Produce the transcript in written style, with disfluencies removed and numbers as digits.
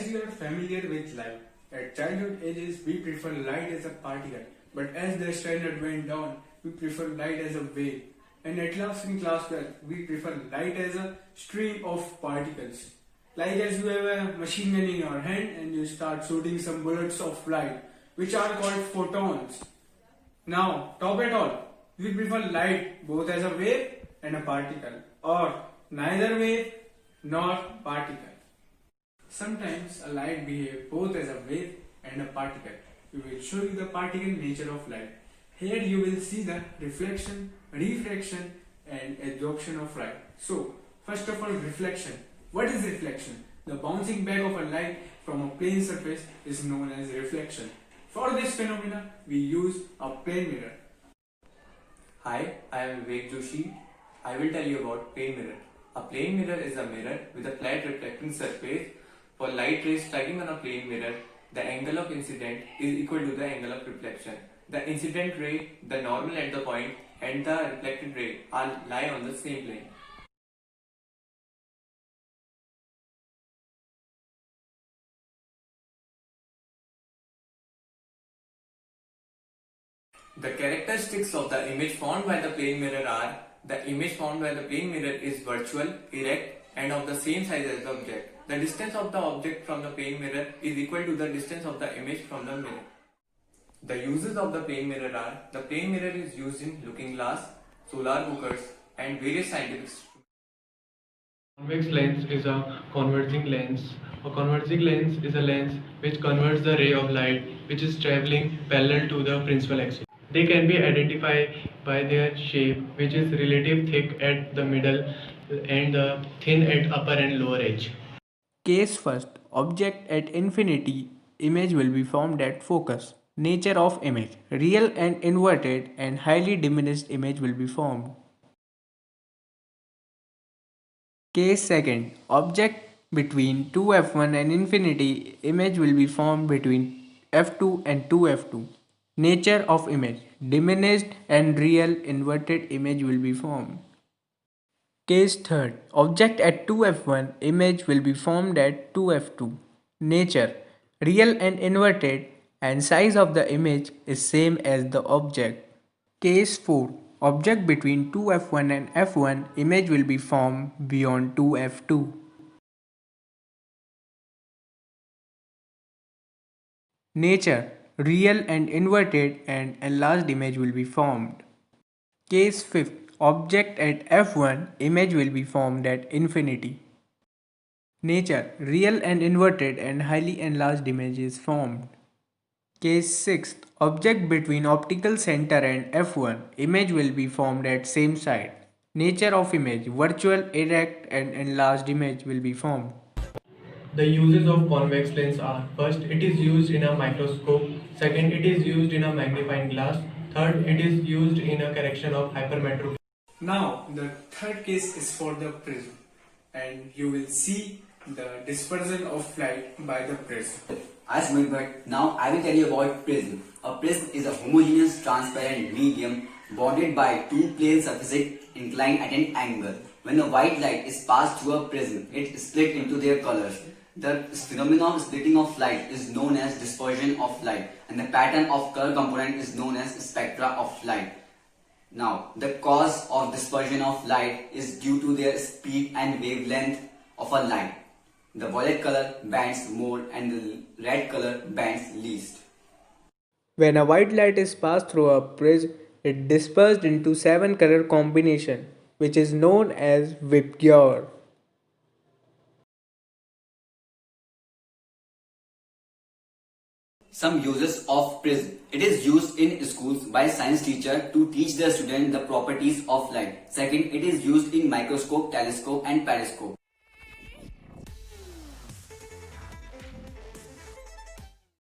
As you are familiar with light, at childhood ages we prefer light as a particle, but as the standard went down, we prefer light as a wave. And at last in class 12, we prefer light as a stream of particles. Like as you have a machine gun in your hand and you start shooting some bullets of light, which are called photons. Now, top it all, we prefer light both as a wave and a particle, or neither wave nor particle. Sometimes a light behaves both as a wave and a particle. We will show you the particle nature of light. Here you will see the reflection, refraction and absorption of light. So, first of all, reflection. What is reflection? The bouncing back of a light from a plane surface is known as reflection. For this phenomena, we use a plane mirror. Hi, I am Vivek Joshi. I will tell you about plane mirror. A plane mirror is a mirror with a flat reflecting surface. For light rays striking on a plane mirror, the angle of incident is equal to the angle of reflection. The incident ray, the normal at the point, and the reflected ray lie on the same plane. The characteristics of the image formed by the plane mirror are: the image formed by the plane mirror is virtual, erect, and of the same size as the object. The distance of the object from the plane mirror is equal to the distance of the image from the mirror. The uses of the plane mirror are: the plane mirror is used in looking glass, solar cookers, and various scientific. Convex lens is a converging lens. A converging lens is a lens which converts the ray of light which is traveling parallel to the principal axis. They can be identified by their shape, which is relative thick at the middle and thin at upper and lower edge. Case first, object at infinity, image will be formed at focus. Nature of image, real and inverted and highly diminished image will be formed. Case second, object between 2f1 and infinity, image will be formed between f2 and 2f2. Nature of image, diminished and real inverted image will be formed. Case third, object at 2f1, image will be formed at 2f2. Nature, real and inverted and size of the image is same as the object. Case 4, object between 2f1 and f1, image will be formed beyond 2f2. Nature, real and inverted and enlarged image will be formed. Case 5th, object at f1, image will be formed at infinity. Nature, real and inverted and highly enlarged image is formed. Case 6th, object between optical center and f1, image will be formed at same side. Nature of image, virtual, erect and enlarged image will be formed. The uses of convex lens are: first, it is used in a microscope; second, it is used in a magnifying glass; third, it is used in a correction of hypermetropy. Now, the third case is for the prism, and you will see the dispersion of light by the prism. As Midway, now I will tell you about prism. A prism is a homogeneous transparent medium bonded by two plane surfaces inclined at an angle. When a white light is passed through a prism, it is split into their colors. The phenomenon of splitting of light is known as dispersion of light, and the pattern of color component is known as spectra of light. Now, the cause of dispersion of light is due to their speed and wavelength of a light. The violet color bends more and the red color bends least. When a white light is passed through a prism, it dispersed into 7 color combination, which is known as Vibgyor. Some uses of prism. It is used in schools by science teacher to teach the student the properties of light. Second, it is used in microscope, telescope and periscope.